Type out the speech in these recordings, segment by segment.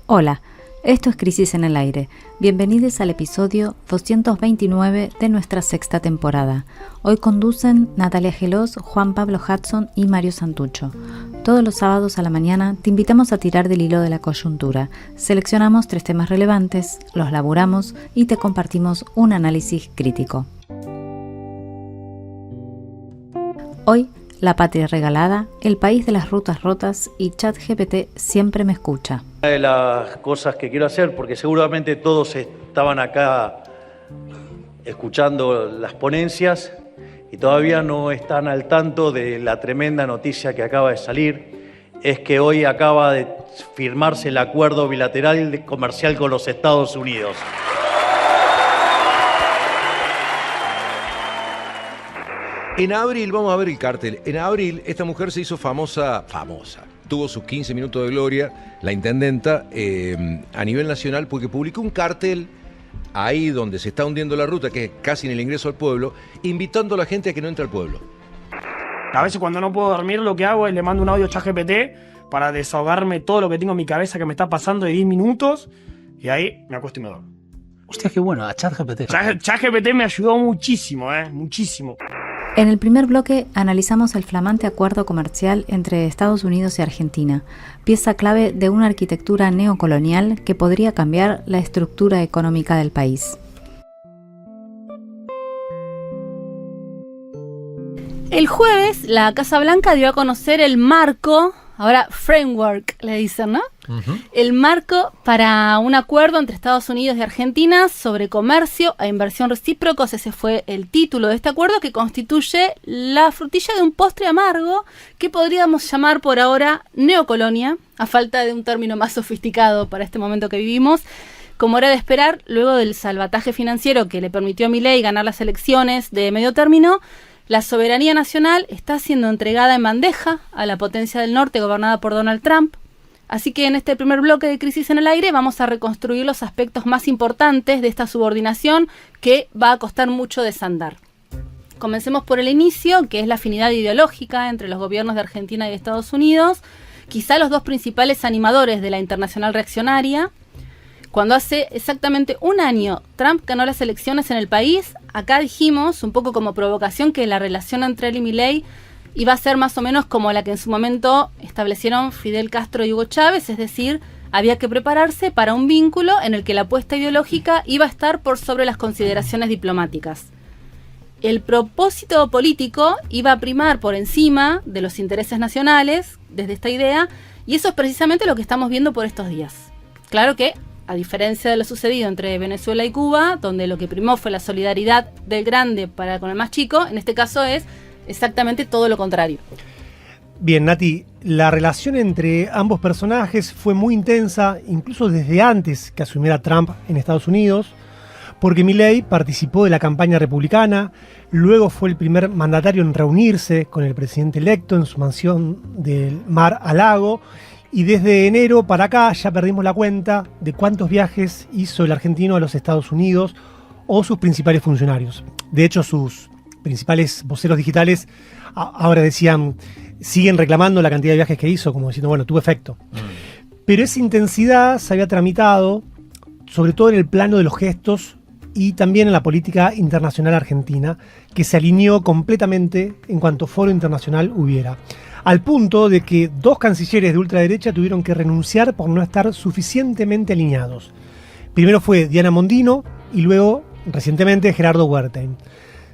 Hola, esto es Crisis en el Aire. Bienvenidos al episodio 229 de nuestra sexta temporada. Hoy conducen Natalia Gelos, Juan Pablo Hudson y Mario Santucho. Todos los sábados a la mañana te invitamos a tirar del hilo de la coyuntura. Seleccionamos 3 temas relevantes, los laburamos y te compartimos un análisis crítico. Hoy, La Patria Regalada, El País de las Rutas Rotas y ChatGPT siempre me escucha. Una de las cosas que quiero hacer, porque seguramente todos estaban acá escuchando las ponencias y todavía no están al tanto de la tremenda noticia que acaba de salir, es que hoy acaba de firmarse el acuerdo bilateral comercial con los Estados Unidos. En abril, vamos a ver el cartel, en abril esta mujer se hizo famosa, tuvo sus 15 minutos de gloria, la intendenta, a nivel nacional, porque publicó un cartel ahí donde se está hundiendo la ruta, que es casi en el ingreso al pueblo, invitando a la gente a que no entre al pueblo. A veces cuando no puedo dormir lo que hago es le mando un audio a ChatGPT para desahogarme todo lo que tengo en mi cabeza que me está pasando de 10 minutos y ahí me acuesto y me duermo. Hostia, qué bueno, a ChatGPT. ChatGPT me ayudó muchísimo, muchísimo. En el primer bloque analizamos el flamante acuerdo comercial entre Estados Unidos y Argentina, pieza clave de una arquitectura neocolonial que podría cambiar la estructura económica del país. El jueves, la Casa Blanca dio a conocer el marco, ahora framework le dicen, ¿no? El marco para un acuerdo entre Estados Unidos y Argentina sobre comercio e inversión recíprocos. Ese fue el título de este acuerdo, que constituye la frutilla de un postre amargo que podríamos llamar por ahora neocolonia, a falta de un término más sofisticado para este momento que vivimos. Como era de esperar, luego del salvataje financiero que le permitió a Milei ganar las elecciones de medio término, la soberanía nacional está siendo entregada en bandeja a la potencia del norte gobernada por Donald Trump. Así que en este primer bloque de Crisis en el Aire vamos a reconstruir los aspectos más importantes de esta subordinación que va a costar mucho desandar. Comencemos por el inicio, que es la afinidad ideológica entre los gobiernos de Argentina y de Estados Unidos, quizá los dos principales animadores de la internacional reaccionaria. Cuando hace exactamente un año Trump ganó las elecciones en el país, acá dijimos, un poco como provocación, que la relación entre él y Milei iba a ser más o menos como la que en su momento establecieron Fidel Castro y Hugo Chávez, es decir, había que prepararse para un vínculo en el que la apuesta ideológica iba a estar por sobre las consideraciones diplomáticas. El propósito político iba a primar por encima de los intereses nacionales desde esta idea, y eso es precisamente lo que estamos viendo por estos días. Claro que, a diferencia de lo sucedido entre Venezuela y Cuba, donde lo que primó fue la solidaridad del grande para con el más chico, en este caso es exactamente todo lo contrario. Bien, Nati, la relación entre ambos personajes fue muy intensa, incluso desde antes que asumiera Trump en Estados Unidos, porque Milei participó de la campaña republicana, luego fue el primer mandatario en reunirse con el presidente electo en su mansión del Mar-a-Lago, y desde enero para acá ya perdimos la cuenta de cuántos viajes hizo el argentino a los Estados Unidos o sus principales funcionarios. De hecho, sus principales voceros digitales ahora siguen reclamando la cantidad de viajes que hizo, como diciendo, bueno, tuvo efecto. Pero esa intensidad se había tramitado, sobre todo en el plano de los gestos y también en la política internacional argentina, que se alineó completamente en cuanto foro internacional hubiera. Al punto de que 2 cancilleres de ultraderecha tuvieron que renunciar por no estar suficientemente alineados. Primero fue Diana Mondino y luego, recientemente, Gerardo Wertheim.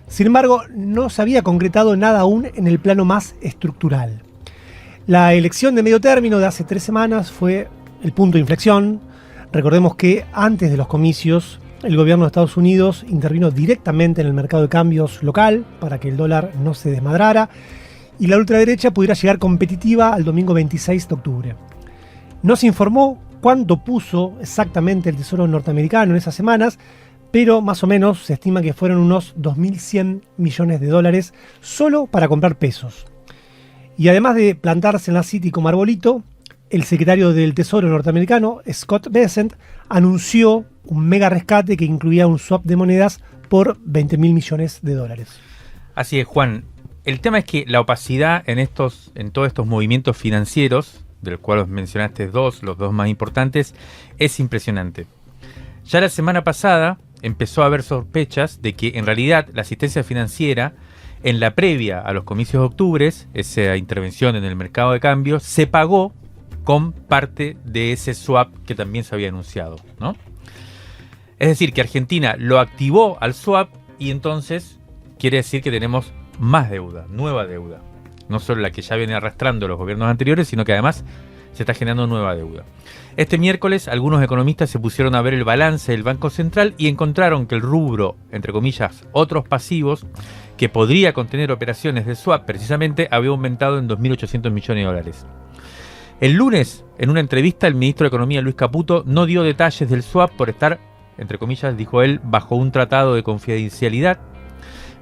Sin embargo, no se había concretado nada aún en el plano más estructural. La elección de medio término de hace 3 semanas fue el punto de inflexión. Recordemos que antes de los comicios, el gobierno de Estados Unidos intervino directamente en el mercado de cambios local para que el dólar no se desmadrara y la ultraderecha pudiera llegar competitiva al domingo 26 de octubre. No se informó cuánto puso exactamente el Tesoro norteamericano en esas semanas, pero más o menos se estima que fueron unos 2.100 millones de dólares solo para comprar pesos. Y además de plantarse en la City como arbolito, el secretario del Tesoro norteamericano, Scott Bessent, anunció un mega rescate que incluía un swap de monedas por 20.000 millones de dólares. Así es, Juan. El tema es que la opacidad en todos estos movimientos financieros del cual os mencionaste los dos más importantes, es impresionante. Ya la semana pasada empezó a haber sospechas de que en realidad la asistencia financiera en la previa a los comicios de octubre, esa intervención en el mercado de cambio, se pagó con parte de ese swap que también se había anunciado, ¿no? Es decir, que Argentina lo activó al swap y entonces quiere decir que tenemos más deuda, nueva deuda. No solo la que ya viene arrastrando los gobiernos anteriores, sino que además se está generando nueva deuda. Este miércoles algunos economistas se pusieron a ver el balance del Banco Central y encontraron que el rubro, entre comillas, otros pasivos, que podría contener operaciones de swap precisamente, había aumentado en 2.800 millones de dólares. El lunes, en una entrevista, el ministro de Economía, Luis Caputo, no dio detalles del swap por estar, entre comillas, dijo él, bajo un tratado de confidencialidad.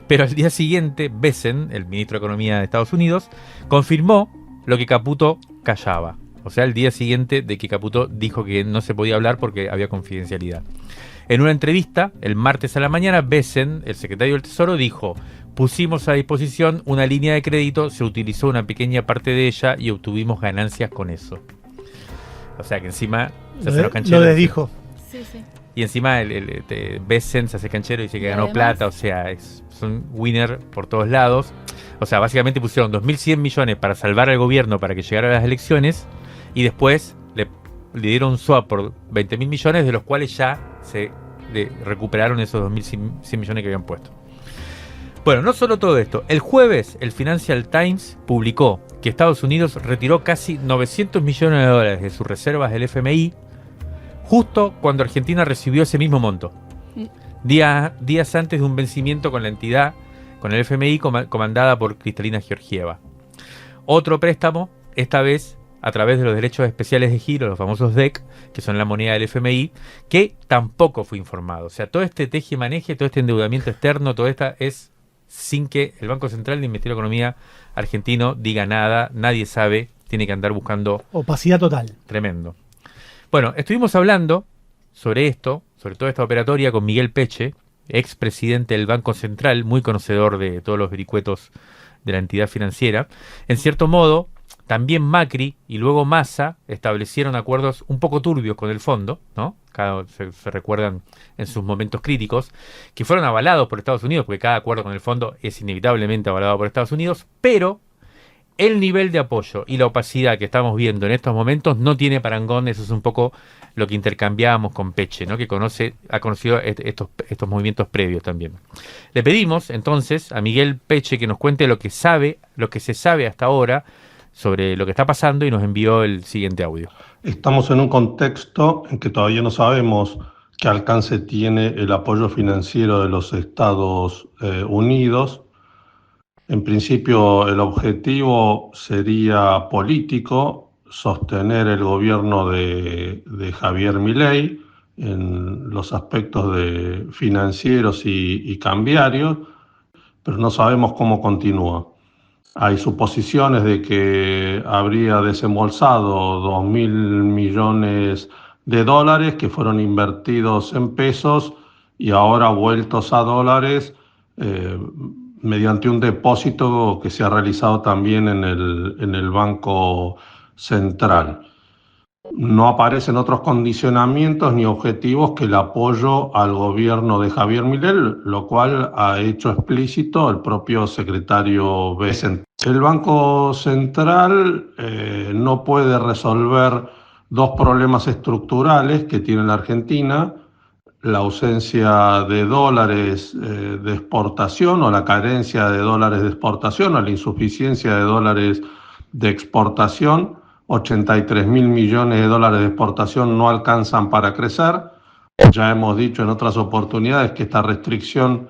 Pero al día siguiente, Bessent, el ministro de Economía de Estados Unidos, confirmó lo que Caputo callaba. O sea, el día siguiente de que Caputo dijo que no se podía hablar porque había confidencialidad. En una entrevista, el martes a la mañana, Bessent, el secretario del Tesoro, dijo: pusimos a disposición una línea de crédito, se utilizó una pequeña parte de ella y obtuvimos ganancias con eso. O sea que encima se hace los cancheros. Lo desdijo. Sí, sí. Y encima Bessent se hace canchero y dice que ganó plata, o sea, son winner por todos lados. O sea, básicamente pusieron 2.100 millones para salvar al gobierno para que llegara a las elecciones y después le dieron un swap por 20.000 millones, de los cuales ya se recuperaron esos 2.100 millones que habían puesto. Bueno, no solo todo esto. El jueves el Financial Times publicó que Estados Unidos retiró casi 900 millones de dólares de sus reservas del FMI justo cuando Argentina recibió ese mismo monto. Días antes de un vencimiento con la entidad, con el FMI comandada por Kristalina Georgieva. Otro préstamo, esta vez a través de los derechos especiales de giro, los famosos DEC, que son la moneda del FMI, que tampoco fue informado. O sea, todo este teje y maneje, todo este endeudamiento externo, todo esto es sin que el Banco Central ni el Ministerio de Economía argentino diga nada, nadie sabe, tiene que andar buscando... Opacidad total. Tremendo. Bueno, estuvimos hablando sobre esto, sobre toda esta operatoria, con Miguel Peche, expresidente del Banco Central, muy conocedor de todos los vericuetos de la entidad financiera. En cierto modo, también Macri y luego Massa establecieron acuerdos un poco turbios con el fondo, ¿no? Se recuerdan en sus momentos críticos, que fueron avalados por Estados Unidos, porque cada acuerdo con el fondo es inevitablemente avalado por Estados Unidos, pero el nivel de apoyo y la opacidad que estamos viendo en estos momentos no tiene parangón. Eso es un poco lo que intercambiábamos con Peche, ¿no? Que ha conocido estos movimientos previos también. Le pedimos entonces a Miguel Peche que nos cuente lo que se sabe hasta ahora sobre lo que está pasando, y nos envió el siguiente audio. Estamos en un contexto en que todavía no sabemos qué alcance tiene el apoyo financiero de los Estados Unidos. En principio, el objetivo sería político, sostener el gobierno de Javier Milei en los aspectos financieros y cambiarios, pero no sabemos cómo continúa. Hay suposiciones de que habría desembolsado 2.000 millones de dólares que fueron invertidos en pesos y ahora vueltos a dólares mediante un depósito que se ha realizado también en el Banco Central. No aparecen otros condicionamientos ni objetivos que el apoyo al gobierno de Javier Milei, lo cual ha hecho explícito el propio secretario Bessent. El Banco Central no puede resolver dos problemas estructurales que tiene la Argentina: la ausencia de dólares de exportación o la carencia de dólares de exportación o la insuficiencia de dólares de exportación. 83.000 millones de dólares de exportación no alcanzan para crecer. Ya hemos dicho en otras oportunidades que esta restricción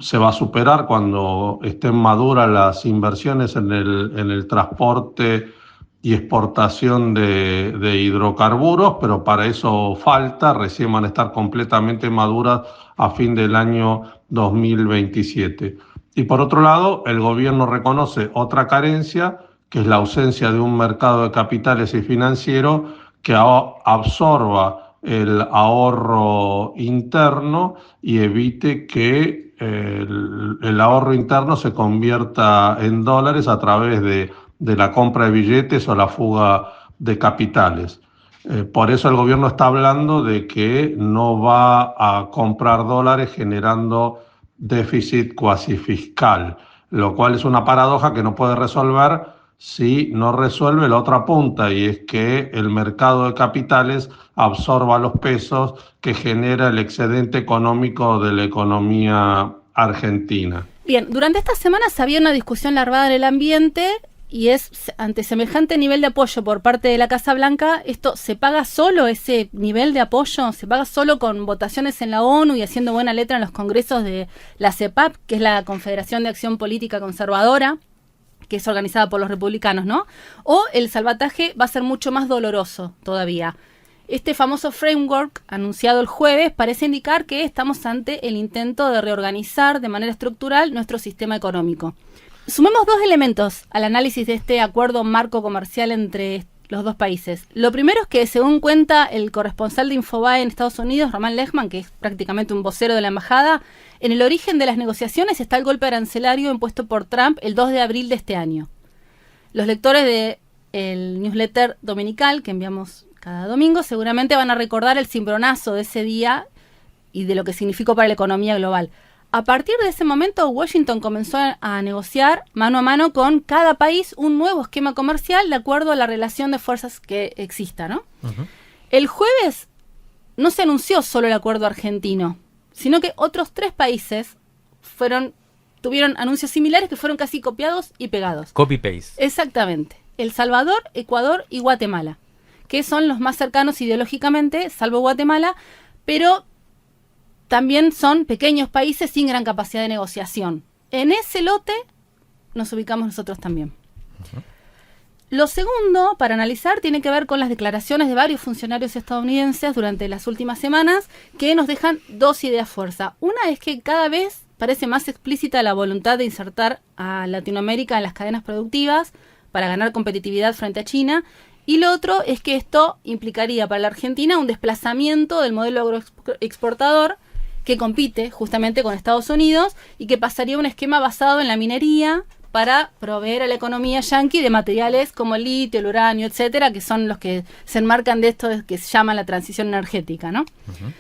se va a superar cuando estén maduras las inversiones en el transporte y exportación de hidrocarburos, pero para eso falta, recién van a estar completamente maduras a fin del año 2027. Y por otro lado, el gobierno reconoce otra carencia, que es la ausencia de un mercado de capitales y financiero que absorba el ahorro interno y evite que el ahorro interno se convierta en dólares a través de la compra de billetes o la fuga de capitales. Por eso el gobierno está hablando de que no va a comprar dólares generando déficit cuasi fiscal, lo cual es una paradoja que no puede resolver si no resuelve la otra punta, y es que el mercado de capitales absorba los pesos que genera el excedente económico de la economía argentina. Bien, durante estas semanas había una discusión larvada en el ambiente y es ante semejante nivel de apoyo por parte de la Casa Blanca, ¿esto se paga solo, ese nivel de apoyo? ¿Se paga solo con votaciones en la ONU y haciendo buena letra en los congresos de la CEPAP, que es la Confederación de Acción Política Conservadora, que es organizada por los republicanos, ¿no? ¿O el salvataje va a ser mucho más doloroso todavía? Este famoso framework anunciado el jueves parece indicar que estamos ante el intento de reorganizar de manera estructural nuestro sistema económico. Sumemos dos elementos al análisis de este acuerdo marco comercial entre los dos países. Lo primero es que, según cuenta el corresponsal de Infobae en Estados Unidos, Román Lechman, que es prácticamente un vocero de la embajada, en el origen de las negociaciones está el golpe arancelario impuesto por Trump el 2 de abril de este año. Los lectores del newsletter dominical que enviamos cada domingo seguramente van a recordar el cimbronazo de ese día y de lo que significó para la economía global. A partir de ese momento, Washington comenzó a negociar mano a mano con cada país un nuevo esquema comercial de acuerdo a la relación de fuerzas que exista, ¿no? Uh-huh. El jueves no se anunció solo el acuerdo argentino, sino que otros 3 países tuvieron anuncios similares que fueron casi copiados y pegados. Copy-paste. Exactamente. El Salvador, Ecuador y Guatemala, que son los más cercanos ideológicamente, salvo Guatemala, pero también son pequeños países sin gran capacidad de negociación. En ese lote nos ubicamos nosotros también. Uh-huh. Lo segundo, para analizar, tiene que ver con las declaraciones de varios funcionarios estadounidenses durante las últimas semanas que nos dejan 2 ideas fuerza. Una es que cada vez parece más explícita la voluntad de insertar a Latinoamérica en las cadenas productivas para ganar competitividad frente a China. Y lo otro es que esto implicaría para la Argentina un desplazamiento del modelo agroexportador que compite justamente con Estados Unidos y que pasaría a un esquema basado en la minería para proveer a la economía yanqui de materiales como el litio, el uranio, etcétera, que son los que se enmarcan de esto que se llama la transición energética, ¿no? Uh-huh.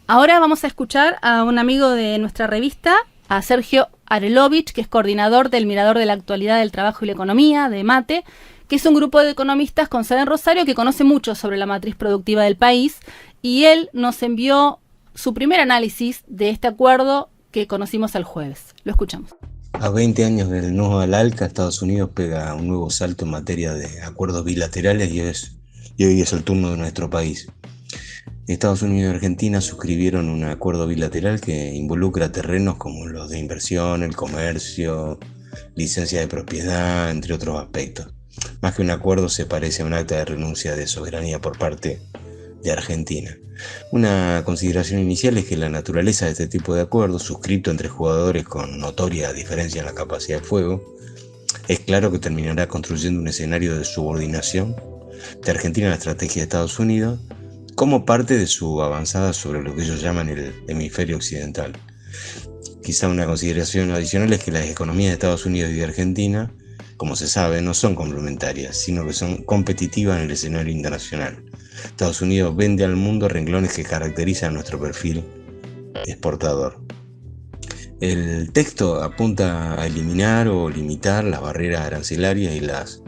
Ahora vamos a escuchar a un amigo de nuestra revista, a Sergio Arelovich, que es coordinador del Mirador de la Actualidad del Trabajo y la Economía, de MATE, que es un grupo de economistas con sede en Rosario que conoce mucho sobre la matriz productiva del país, y él nos envió su primer análisis de este acuerdo que conocimos el jueves. Lo escuchamos. A 20 años del no al ALCA, Estados Unidos pega un nuevo salto en materia de acuerdos bilaterales y hoy es el turno de nuestro país. Estados Unidos y Argentina suscribieron un acuerdo bilateral que involucra terrenos como los de inversión, el comercio, licencia de propiedad, entre otros aspectos. Más que un acuerdo, se parece a un acta de renuncia de soberanía por parte de Argentina. Una consideración inicial es que la naturaleza de este tipo de acuerdos, suscrito entre jugadores con notoria diferencia en la capacidad de fuego, es claro que terminará construyendo un escenario de subordinación de Argentina a la estrategia de Estados Unidos como parte de su avanzada sobre lo que ellos llaman el hemisferio occidental. Quizá una consideración adicional es que las economías de Estados Unidos y de Argentina, como se sabe, no son complementarias, sino que son competitivas en el escenario internacional. Estados Unidos vende al mundo renglones que caracterizan nuestro perfil exportador. El texto apunta a eliminar o limitar las barreras arancelarias y las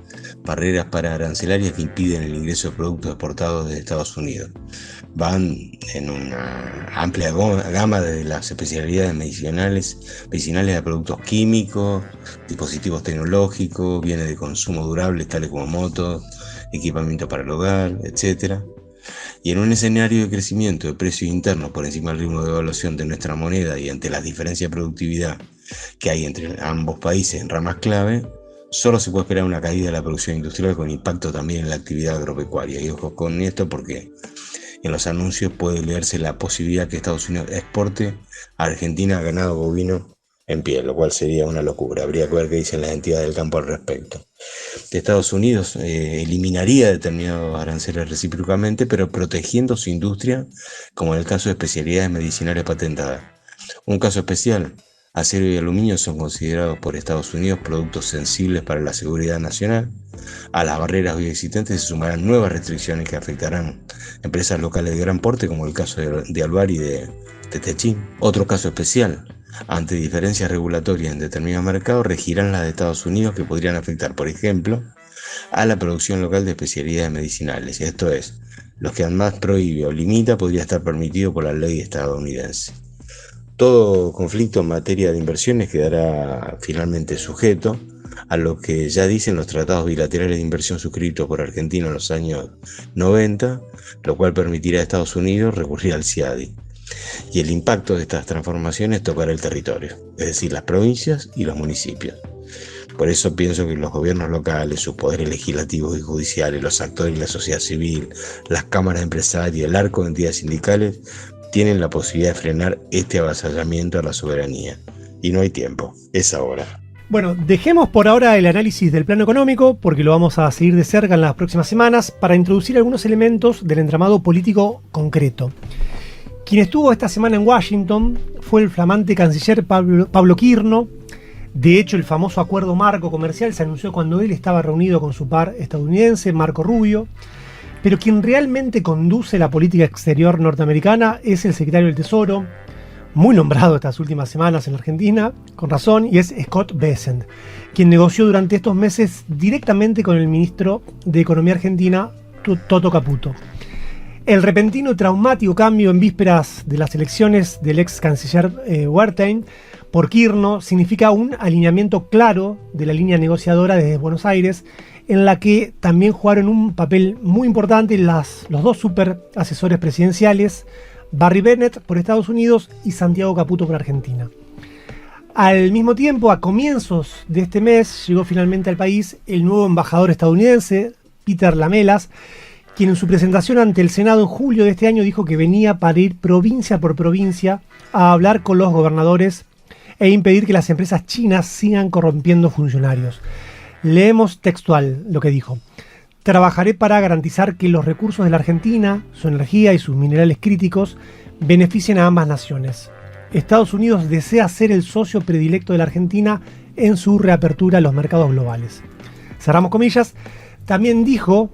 barreras pararancelarias que impiden el ingreso de productos exportados de Estados Unidos. Van en una amplia gama de las especialidades medicinales a productos químicos, dispositivos tecnológicos, bienes de consumo durables tales como motos, equipamiento para el hogar, etc. Y en un escenario de crecimiento de precios internos por encima del ritmo de evaluación de nuestra moneda y ante las diferencias de productividad que hay entre ambos países en ramas clave, solo se puede esperar una caída de la producción industrial con impacto también en la actividad agropecuaria. Y ojo con esto porque en los anuncios puede leerse la posibilidad que Estados Unidos exporte a Argentina ganado bovino en pie, lo cual sería una locura. Habría que ver qué dicen las entidades del campo al respecto. Estados Unidos eliminaría determinados aranceles recíprocamente, pero protegiendo su industria, como en el caso de especialidades medicinales patentadas. Un caso especial Acero y aluminio son considerados por Estados Unidos productos sensibles para la seguridad nacional. A las barreras hoy existentes se sumarán nuevas restricciones que afectarán empresas locales de gran porte, como el caso de Alvar y de Techín. Otro caso especial, ante diferencias regulatorias en determinados mercados, regirán las de Estados Unidos, que podrían afectar, por ejemplo, a la producción local de especialidades medicinales. Esto es, los que ANMAT prohíbe o limita podría estar permitido por la ley estadounidense. Todo conflicto en materia de inversiones quedará finalmente sujeto a lo que ya dicen los tratados bilaterales de inversión suscritos por Argentina en los años 90, lo cual permitirá a Estados Unidos recurrir al CIADI. Y el impacto de estas transformaciones tocará el territorio, es decir, las provincias y los municipios. Por eso pienso que los gobiernos locales, sus poderes legislativos y judiciales, los actores de la sociedad civil, las cámaras empresarias, el arco de entidades sindicales, tienen la posibilidad de frenar este avasallamiento a la soberanía. Y no hay tiempo, es ahora. Bueno, dejemos por ahora el análisis del plano económico, porque lo vamos a seguir de cerca en las próximas semanas, para introducir algunos elementos del entramado político concreto. Quien estuvo esta semana en Washington fue el flamante canciller Pablo Quirno. De hecho, el famoso acuerdo marco comercial se anunció cuando él estaba reunido con su par estadounidense, Marco Rubio. Pero quien realmente conduce la política exterior norteamericana es el secretario del Tesoro, muy nombrado estas últimas semanas en la Argentina, con razón, y es Scott Bessent, quien negoció durante estos meses directamente con el ministro de Economía argentina, Toto Caputo. El repentino y traumático cambio en vísperas de las elecciones del ex canciller Wertheim por Quirno significa un alineamiento claro de la línea negociadora desde Buenos Aires, en la que también jugaron un papel muy importante los dos super asesores presidenciales, Barry Bennett por Estados Unidos y Santiago Caputo por Argentina. Al mismo tiempo, a comienzos de este mes, llegó finalmente al país el nuevo embajador estadounidense, Peter Lamelas, quien en su presentación ante el Senado en julio de este año dijo que venía para ir provincia por provincia a hablar con los gobernadores e impedir que las empresas chinas sigan corrompiendo funcionarios. Leemos textual lo que dijo. Trabajaré para garantizar que los recursos de la Argentina, su energía y sus minerales críticos beneficien a ambas naciones. Estados Unidos desea ser el socio predilecto de la Argentina en su reapertura a los mercados globales. Cerramos comillas. También dijo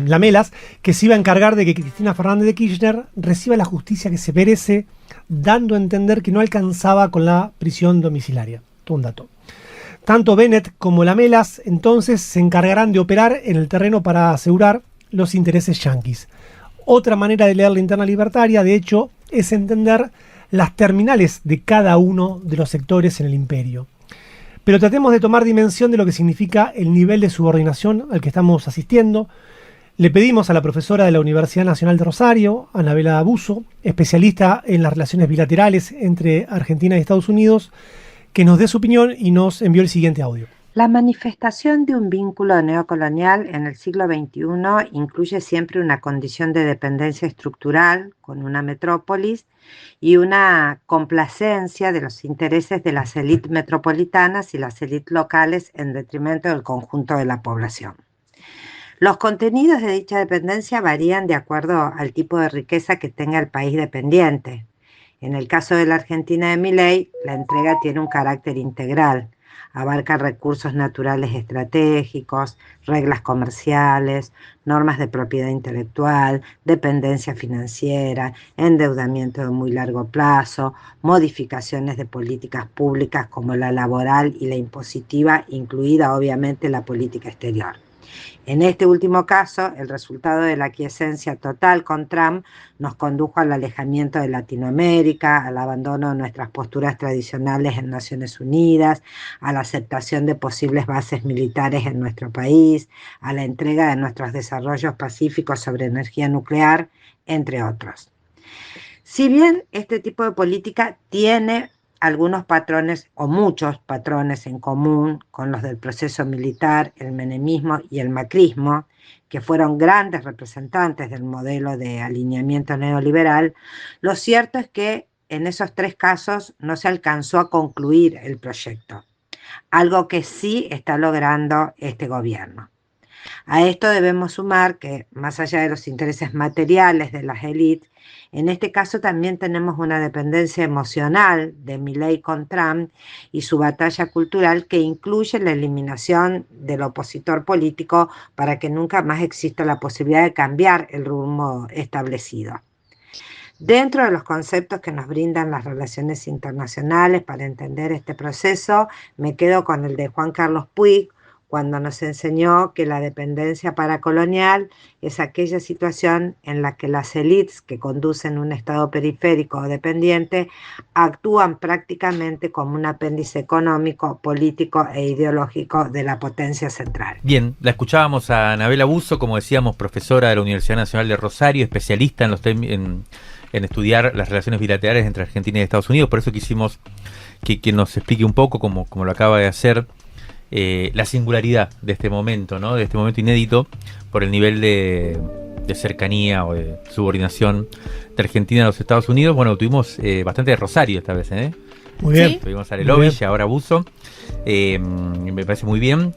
Lamelas, que se iba a encargar de que Cristina Fernández de Kirchner reciba la justicia que se merece, dando a entender que no alcanzaba con la prisión domiciliaria. Todo un dato. Tanto Bennett como Lamelas entonces se encargarán de operar en el terreno para asegurar los intereses yanquis. Otra manera de leer la interna libertaria, de hecho, es entender las terminales de cada uno de los sectores en el imperio. Pero tratemos de tomar dimensión de lo que significa el nivel de subordinación al que estamos asistiendo. Le pedimos a la profesora de la Universidad Nacional de Rosario, Anabela Abuso, especialista en las relaciones bilaterales entre Argentina y Estados Unidos, que nos dé su opinión y nos envió el siguiente audio. La manifestación de un vínculo neocolonial en el siglo XXI incluye siempre una condición de dependencia estructural con una metrópolis y una complacencia de los intereses de las élites metropolitanas y las élites locales en detrimento del conjunto de la población. Los contenidos de dicha dependencia varían de acuerdo al tipo de riqueza que tenga el país dependiente. En el caso de la Argentina de Milei, la entrega tiene un carácter integral. Abarca recursos naturales estratégicos, reglas comerciales, normas de propiedad intelectual, dependencia financiera, endeudamiento de muy largo plazo, modificaciones de políticas públicas como la laboral y la impositiva, incluida obviamente la política exterior. En este último caso, el resultado de la aquiescencia total con Trump nos condujo al alejamiento de Latinoamérica, al abandono de nuestras posturas tradicionales en Naciones Unidas, a la aceptación de posibles bases militares en nuestro país, a la entrega de nuestros desarrollos pacíficos sobre energía nuclear, entre otros. Si bien este tipo de política tiene algunos patrones o muchos patrones en común con los del proceso militar, el menemismo y el macrismo, que fueron grandes representantes del modelo de alineamiento neoliberal, lo cierto es que en esos tres casos no se alcanzó a concluir el proyecto, algo que sí está logrando este gobierno. A esto debemos sumar que, más allá de los intereses materiales de las élites, en este caso también tenemos una dependencia emocional de Milei con Trump y su batalla cultural que incluye la eliminación del opositor político para que nunca más exista la posibilidad de cambiar el rumbo establecido. Dentro de los conceptos que nos brindan las relaciones internacionales para entender este proceso, me quedo con el de Juan Carlos Puig, cuando nos enseñó que la dependencia paracolonial es aquella situación en la que las élites que conducen un estado periférico o dependiente actúan prácticamente como un apéndice económico, político e ideológico de la potencia central. Bien, la escuchábamos a Anabela Busso, como decíamos, profesora de la Universidad Nacional de Rosario, especialista en estudiar las relaciones bilaterales entre Argentina y Estados Unidos. Por eso quisimos que nos explique un poco, como lo acaba de hacer, la singularidad de este momento, ¿no? De este momento inédito por el nivel de cercanía o de subordinación de Argentina a los Estados Unidos. Bueno, tuvimos bastante de Rosario esta vez, ¿eh? Muy bien. Tuvimos a Arelovich, ahora Busso. Me parece muy bien.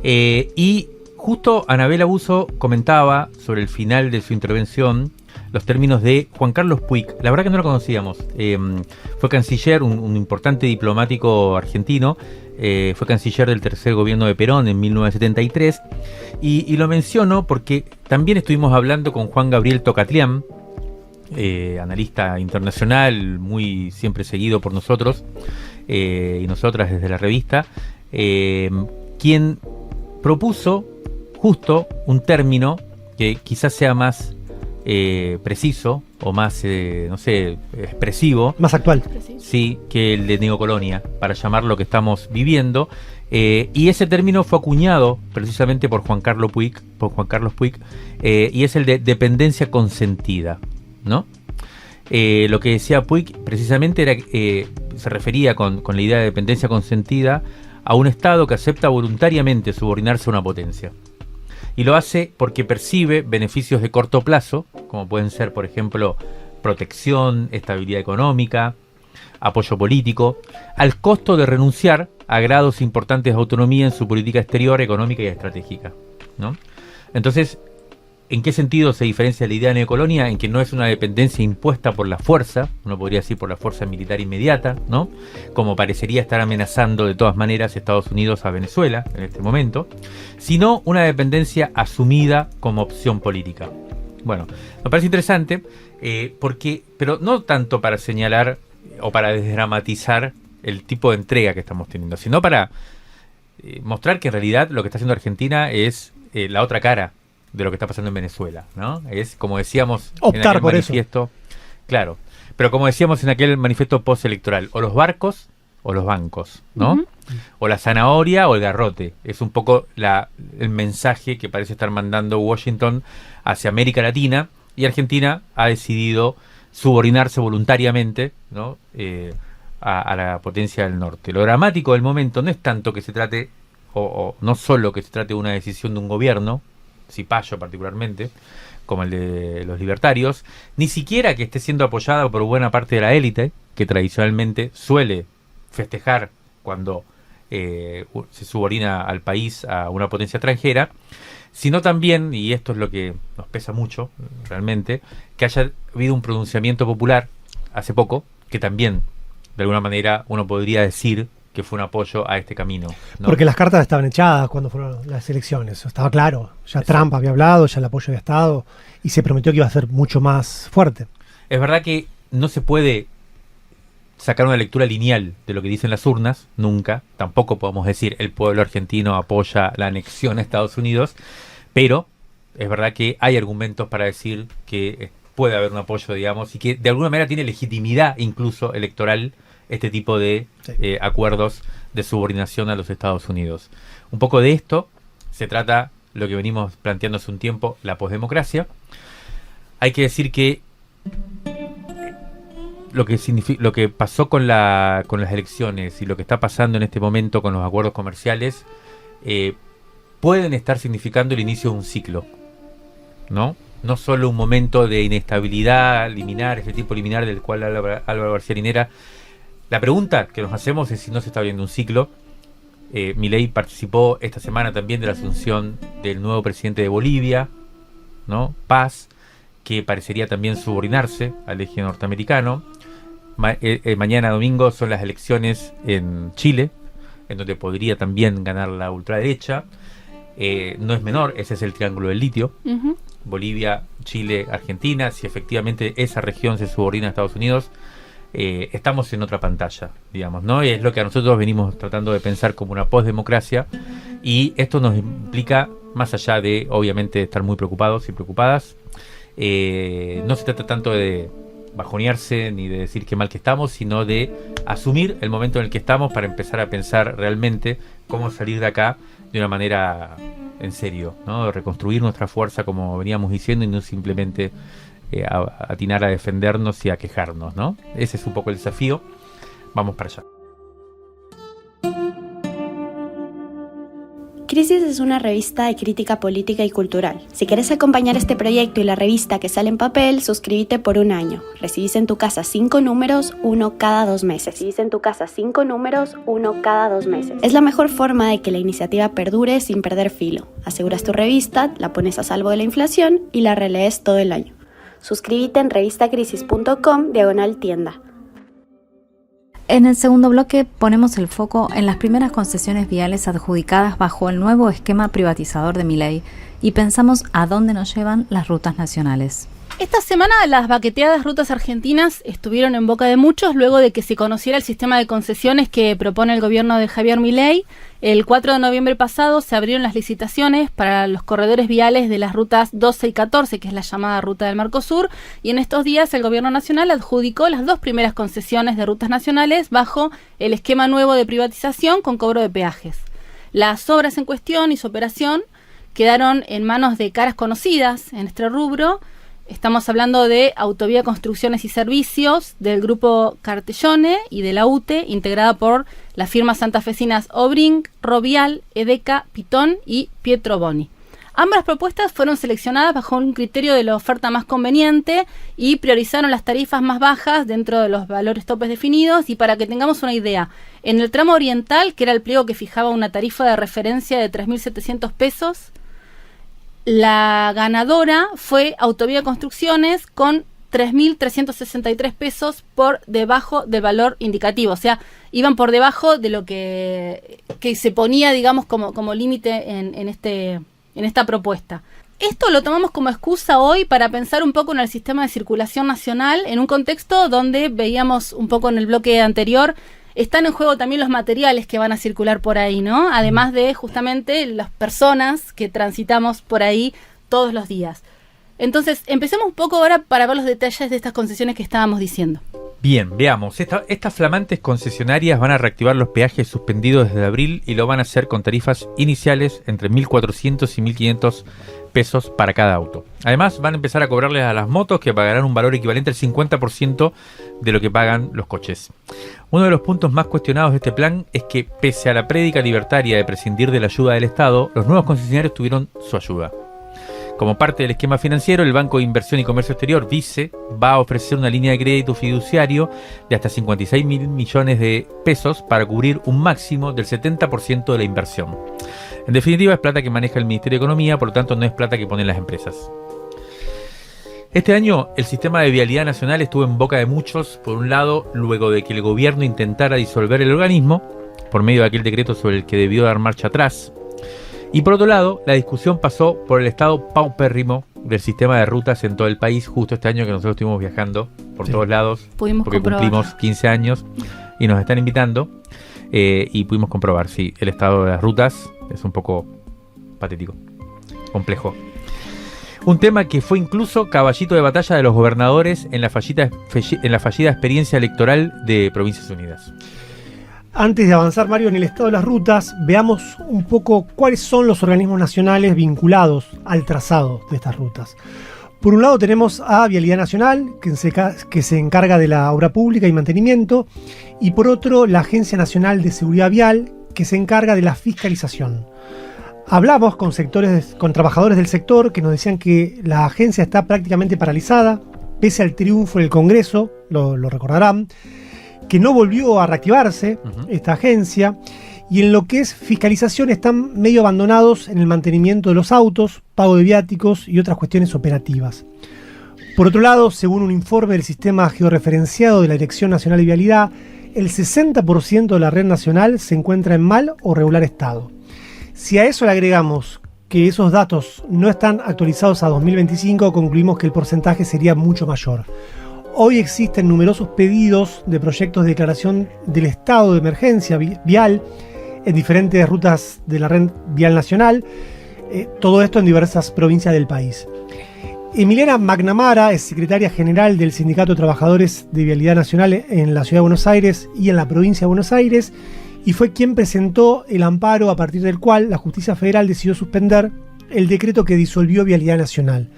Y justo Anabela Busso comentaba sobre el final de su intervención los términos de Juan Carlos Puig. La verdad que no lo conocíamos. Fue canciller, un importante diplomático argentino. Fue canciller del tercer gobierno de Perón en 1973. Y lo menciono porque también estuvimos hablando con Juan Gabriel Tocatlián, analista internacional, muy siempre seguido por nosotros y nosotras desde la revista, quien propuso justo un término que quizás sea más preciso o más, no sé, expresivo. Más actual. Sí, que el de neocolonia, para llamar lo que estamos viviendo. Y ese término fue acuñado precisamente por Juan Carlos Puig, y es el de dependencia consentida, ¿no? Lo que decía Puig precisamente era se refería con la idea de dependencia consentida a un Estado que acepta voluntariamente subordinarse a una potencia. Y lo hace porque percibe beneficios de corto plazo, como pueden ser, por ejemplo, protección, estabilidad económica, apoyo político, al costo de renunciar a grados importantes de autonomía en su política exterior, económica y estratégica, ¿no? Entonces, ¿en qué sentido se diferencia la idea de neocolonia? En que no es una dependencia impuesta por la fuerza, uno podría decir por la fuerza militar inmediata, ¿no? Como parecería estar amenazando de todas maneras Estados Unidos a Venezuela en este momento, sino una dependencia asumida como opción política. Bueno, me parece interesante pero no tanto para señalar o para desdramatizar el tipo de entrega que estamos teniendo, sino para mostrar que en realidad lo que está haciendo Argentina es la otra cara de lo que está pasando en Venezuela, ¿no? Es, como decíamos optar en aquel por manifiesto, eso. Claro, pero como decíamos en aquel manifiesto postelectoral, o los barcos o los bancos, ¿no? Uh-huh. O la zanahoria o el garrote. Es un poco el mensaje que parece estar mandando Washington hacia América Latina, y Argentina ha decidido subordinarse voluntariamente, ¿no? A la potencia del norte. Lo dramático del momento no es tanto que se trate, o no solo que se trate de una decisión de un gobierno, Cipayo particularmente, como el de los libertarios, ni siquiera que esté siendo apoyada por buena parte de la élite, que tradicionalmente suele festejar cuando se subordina al país a una potencia extranjera, sino también, y esto es lo que nos pesa mucho realmente, que haya habido un pronunciamiento popular hace poco, que también de alguna manera uno podría decir que fue un apoyo a este camino, ¿no? Porque las cartas estaban echadas cuando fueron las elecciones, estaba claro. Ya Exacto. Trump había hablado, ya el apoyo había estado, y se prometió que iba a ser mucho más fuerte. Es verdad que no se puede sacar una lectura lineal de lo que dicen las urnas, nunca. Tampoco podemos decir el pueblo argentino apoya la anexión a Estados Unidos, pero es verdad que hay argumentos para decir que puede haber un apoyo, digamos, y que de alguna manera tiene legitimidad incluso electoral este tipo de acuerdos de subordinación a los Estados Unidos. Un poco de esto se trata lo que venimos planteando hace un tiempo, la posdemocracia. Hay que decir que lo que pasó con las elecciones y lo que está pasando en este momento con los acuerdos comerciales pueden estar significando el inicio de un ciclo, ¿no? No solo un momento de inestabilidad liminar, ese tipo liminar del cual Álvaro García Linera. La pregunta que nos hacemos es si no se está viendo un ciclo Milei participó esta semana también de la asunción del nuevo presidente de Bolivia, ¿no? Paz, que parecería también subordinarse al eje norteamericano. Mañana domingo son las elecciones en Chile, en donde podría también ganar la ultraderecha. No es menor, ese es el triángulo del litio. Ujú. Bolivia, Chile, Argentina. Si efectivamente esa región se subordina a Estados Unidos, estamos en otra pantalla, digamos, ¿no? Y es lo que a nosotros venimos tratando de pensar como una postdemocracia, y esto nos implica, más allá de, obviamente, estar muy preocupados y preocupadas, no se trata tanto de bajonearse ni de decir qué mal que estamos, sino de asumir el momento en el que estamos para empezar a pensar realmente cómo salir de acá de una manera en serio, ¿no? Reconstruir nuestra fuerza, como veníamos diciendo, y no simplemente atinar a defendernos y a quejarnos, ¿no? Ese es un poco el desafío. Vamos para allá. Crisis es una revista de crítica política y cultural. Si querés acompañar este proyecto y la revista que sale en papel, suscríbete por 1 año. Recibís en tu casa 5 números, 1 cada 2 meses. Es la mejor forma de que la iniciativa perdure sin perder filo. Aseguras tu revista, la pones a salvo de la inflación y la relees todo el año. Suscríbete en revistacrisis.com/tienda. En el segundo bloque ponemos el foco en las primeras concesiones viales adjudicadas bajo el nuevo esquema privatizador de Milei y pensamos a dónde nos llevan las rutas nacionales. Esta semana las baqueteadas rutas argentinas estuvieron en boca de muchos luego de que se conociera el sistema de concesiones que propone el gobierno de Javier Milei. El 4 de noviembre pasado se abrieron las licitaciones para los corredores viales de las rutas 12 y 14, que es la llamada Ruta del Mercosur, y en estos días el gobierno nacional adjudicó las 2 primeras concesiones de rutas nacionales bajo el esquema nuevo de privatización con cobro de peajes. Las obras en cuestión y su operación quedaron en manos de caras conocidas en este rubro. Estamos hablando de Autovía Construcciones y Servicios, del grupo Cartellone y de la UTE, integrada por las firmas santafesinas Obrink, Rovial, Edeca, Pitón y Pietro Boni. Ambas propuestas fueron seleccionadas bajo un criterio de la oferta más conveniente y priorizaron las tarifas más bajas dentro de los valores topes definidos. Y para que tengamos una idea, en el tramo oriental, que era el pliego que fijaba una tarifa de referencia de 3.700 pesos, la ganadora fue Autovía Construcciones con 3.363 pesos por debajo del valor indicativo. O sea, iban por debajo de lo que se ponía, digamos, como límite en esta propuesta. Esto lo tomamos como excusa hoy para pensar un poco en el sistema de circulación nacional, en un contexto donde veíamos un poco en el bloque anterior, están en juego también los materiales que van a circular por ahí, ¿no? Además de justamente las personas que transitamos por ahí todos los días. Entonces, empecemos un poco ahora para ver los detalles de estas concesiones que estábamos diciendo. Bien, veamos. Estas flamantes concesionarias van a reactivar los peajes suspendidos desde abril y lo van a hacer con tarifas iniciales entre 1.400 y 1.500 pesos para cada auto. Además, van a empezar a cobrarles a las motos, que pagarán un valor equivalente al 50% de lo que pagan los coches. Uno de los puntos más cuestionados de este plan es que, pese a la prédica libertaria de prescindir de la ayuda del Estado, los nuevos concesionarios tuvieron su ayuda. Como parte del esquema financiero, el Banco de Inversión y Comercio Exterior, BICE, va a ofrecer una línea de crédito fiduciario de hasta 56.000 millones de pesos para cubrir un máximo del 70% de la inversión. En definitiva, es plata que maneja el Ministerio de Economía, por lo tanto no es plata que ponen las empresas. Este año, el sistema de vialidad nacional estuvo en boca de muchos, por un lado, luego de que el gobierno intentara disolver el organismo, por medio de aquel decreto sobre el que debió dar marcha atrás. Y por otro lado, la discusión pasó por el estado paupérrimo del sistema de rutas en todo el país, justo este año que nosotros estuvimos viajando por todos lados, porque cumplimos 15 años y nos están invitando, y pudimos comprobar, sí, el estado de las rutas es un poco patético, complejo. Un tema que fue incluso caballito de batalla de los gobernadores en la fallida experiencia electoral de Provincias Unidas. Antes de avanzar, Mario, en el estado de las rutas, veamos un poco cuáles son los organismos nacionales vinculados al trazado de estas rutas. Por un lado tenemos a Vialidad Nacional, que se encarga de la obra pública y mantenimiento, y por otro la Agencia Nacional de Seguridad Vial, que se encarga de la fiscalización. Hablamos con trabajadores del sector que nos decían que la agencia está prácticamente paralizada, pese al triunfo en el Congreso, lo recordarán, que no volvió a reactivarse esta agencia, y en lo que es fiscalización están medio abandonados en el mantenimiento de los autos, pago de viáticos y otras cuestiones operativas. Por otro lado, según un informe del sistema georreferenciado de la Dirección Nacional de Vialidad, el 60% de la red nacional se encuentra en mal o regular estado. Si a eso le agregamos que esos datos no están actualizados a 2025, concluimos que el porcentaje sería mucho mayor. Hoy existen numerosos pedidos de proyectos de declaración del estado de emergencia vial en diferentes rutas de la red vial nacional, todo esto en diversas provincias del país. Emiliana McNamara es secretaria general del Sindicato de Trabajadores de Vialidad Nacional en la Ciudad de Buenos Aires y en la provincia de Buenos Aires, y fue quien presentó el amparo a partir del cual la Justicia Federal decidió suspender el decreto que disolvió Vialidad Nacional.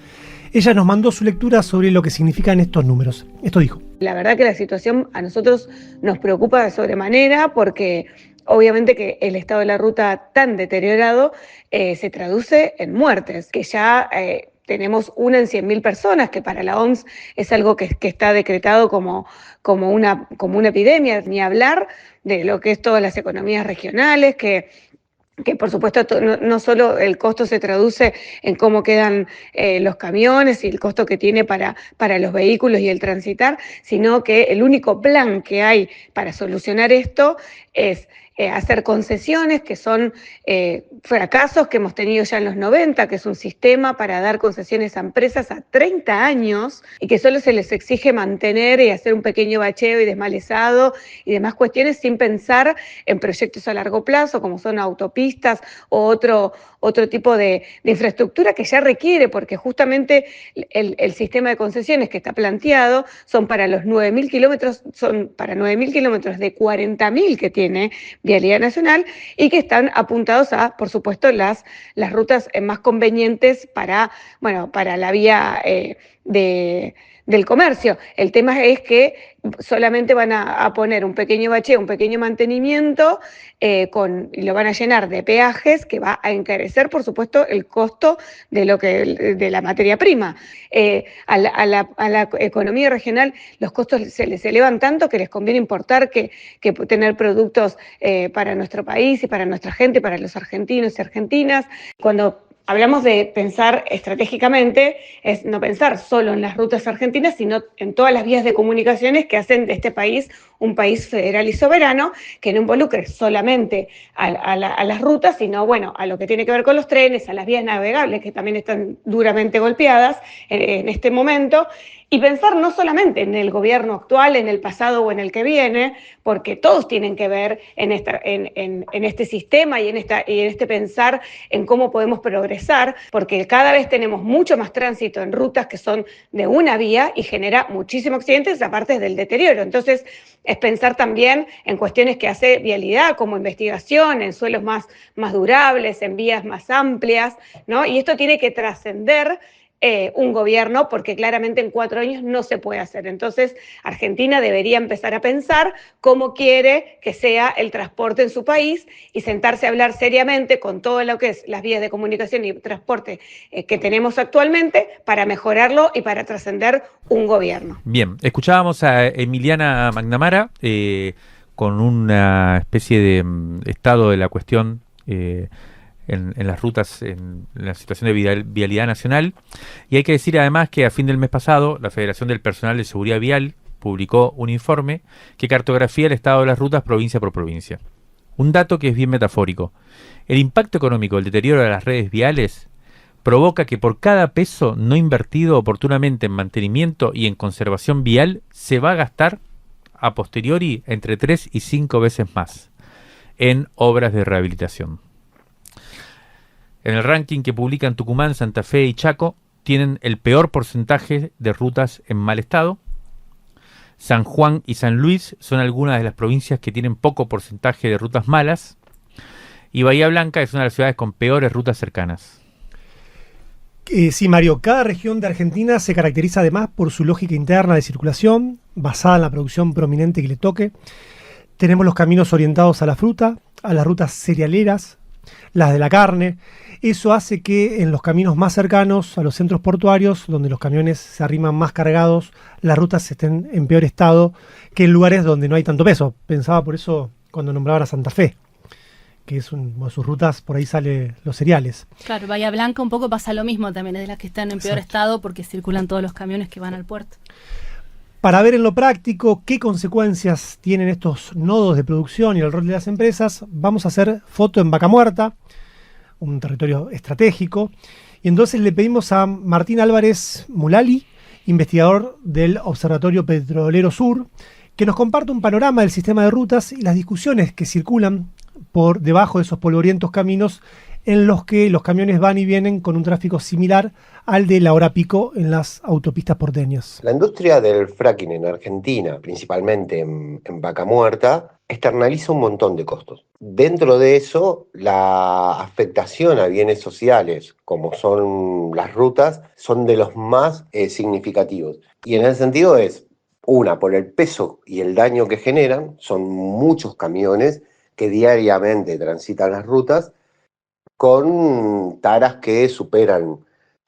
Ella nos mandó su lectura sobre lo que significan estos números. Esto dijo. La verdad que la situación a nosotros nos preocupa de sobremanera porque obviamente que el estado de la ruta tan deteriorado se traduce en muertes, que ya tenemos una en 100.000 personas, que para la OMS es algo que está decretado como una epidemia, ni hablar de lo que es todas las economías regionales, que por supuesto no solo el costo se traduce en cómo quedan los camiones y el costo que tiene para los vehículos y el transitar, sino que el único plan que hay para solucionar esto es hacer concesiones, que son fracasos que hemos tenido ya en los 90, que es un sistema para dar concesiones a empresas a 30 años y que solo se les exige mantener y hacer un pequeño bacheo y desmalezado y demás cuestiones sin pensar en proyectos a largo plazo, como son autopistas o otro tipo de infraestructura que ya requiere, porque justamente el sistema de concesiones que está planteado son para los 9.000 kilómetros, son para 9.000 kilómetros de 40.000 que tiene Vialidad Nacional y que están apuntados a, por supuesto, las rutas más convenientes para la vía del comercio. El tema es que solamente van a poner un pequeño bacheo, un pequeño mantenimiento y lo van a llenar de peajes que va a encarecer, por supuesto, el costo de la materia prima. A la economía regional los costos se les elevan tanto que les conviene importar que tener productos para nuestro país y para nuestra gente, para los argentinos y argentinas. Cuando hablamos de pensar estratégicamente, es no pensar solo en las rutas argentinas, sino en todas las vías de comunicaciones que hacen de este país un país federal y soberano, que no involucre solamente a las rutas, sino a lo que tiene que ver con los trenes, a las vías navegables, que también están duramente golpeadas en este momento, y pensar no solamente en el gobierno actual, en el pasado o en el que viene, porque todos tienen que ver en este sistema y en este pensar en cómo podemos progresar, porque cada vez tenemos mucho más tránsito en rutas que son de una vía y genera muchísimos accidentes, aparte del deterioro. Entonces, es pensar también en cuestiones que hace Vialidad, como investigación, en suelos más durables, en vías más amplias, ¿no? Y esto tiene que trascender un gobierno, porque claramente en 4 años no se puede hacer. Entonces, Argentina debería empezar a pensar cómo quiere que sea el transporte en su país y sentarse a hablar seriamente con todo lo que es las vías de comunicación y transporte que tenemos actualmente para mejorarlo y para trascender un gobierno. Bien, escuchábamos a Emiliana McNamara con una especie de estado de la cuestión en las rutas, en la situación de vialidad nacional. Y hay que decir además que a fin del mes pasado la Federación del Personal de Seguridad Vial publicó un informe que cartografía el estado de las rutas provincia por provincia. Un dato que es bien metafórico. El impacto económico del deterioro de las redes viales provoca que por cada peso no invertido oportunamente en mantenimiento y en conservación vial se va a gastar a posteriori entre 3 y 5 veces más en obras de rehabilitación. En el ranking que publican Tucumán, Santa Fe y Chaco, tienen el peor porcentaje de rutas en mal estado. San Juan y San Luis son algunas de las provincias que tienen poco porcentaje de rutas malas. Y Bahía Blanca es una de las ciudades con peores rutas cercanas. Sí, Mario, cada región de Argentina se caracteriza además por su lógica interna de circulación, basada en la producción prominente que le toque. Tenemos los caminos orientados a la fruta, a las rutas cerealeras, las de la carne. Eso hace que en los caminos más cercanos a los centros portuarios, donde los camiones se arriman más cargados, las rutas estén en peor estado que en lugares donde no hay tanto peso. Pensaba por eso cuando nombraban a Santa Fe. que es una de sus rutas, por ahí sale los cereales. Claro, Bahía Blanca un poco pasa lo mismo también, es de las que están en peor estado porque circulan todos los camiones que van al puerto. Para ver en lo práctico qué consecuencias tienen estos nodos de producción y el rol de las empresas, vamos a hacer foto en Vaca Muerta, un territorio estratégico. Y entonces le pedimos a Martín Álvarez Mulali, investigador del Observatorio Petrolero Sur, que nos comparta un panorama del sistema de rutas y las discusiones que circulan por debajo de esos polvorientos caminos en los que los camiones van y vienen con un tráfico similar al de la hora pico en las autopistas porteñas. La industria del fracking en Argentina, principalmente en Vaca Muerta, externaliza un montón de costos. Dentro de eso, la afectación a bienes sociales, como son las rutas, son de los más significativos. Y en ese sentido es, una, por el peso y el daño que generan, son muchos camiones que diariamente transitan las rutas con taras que superan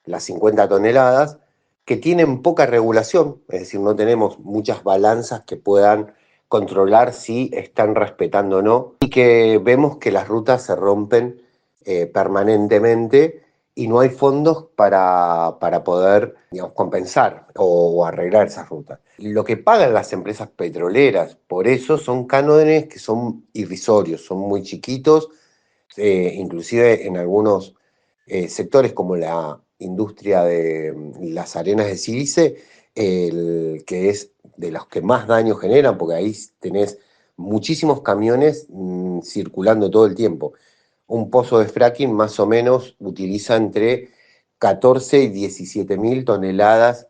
las 50 toneladas, que tienen poca regulación, es decir, no tenemos muchas balanzas que puedan controlar si están respetando o no, y que vemos que las rutas se rompen permanentemente y no hay fondos para poder, digamos, compensar o arreglar esas rutas. Lo que pagan las empresas petroleras por eso son cánones que son irrisorios, son muy chiquitos, inclusive en algunos sectores como la industria de las arenas de sílice, que es de los que más daño generan, porque ahí tenés muchísimos camiones circulando todo el tiempo. Un pozo de fracking más o menos utiliza entre 14 y 17 mil toneladas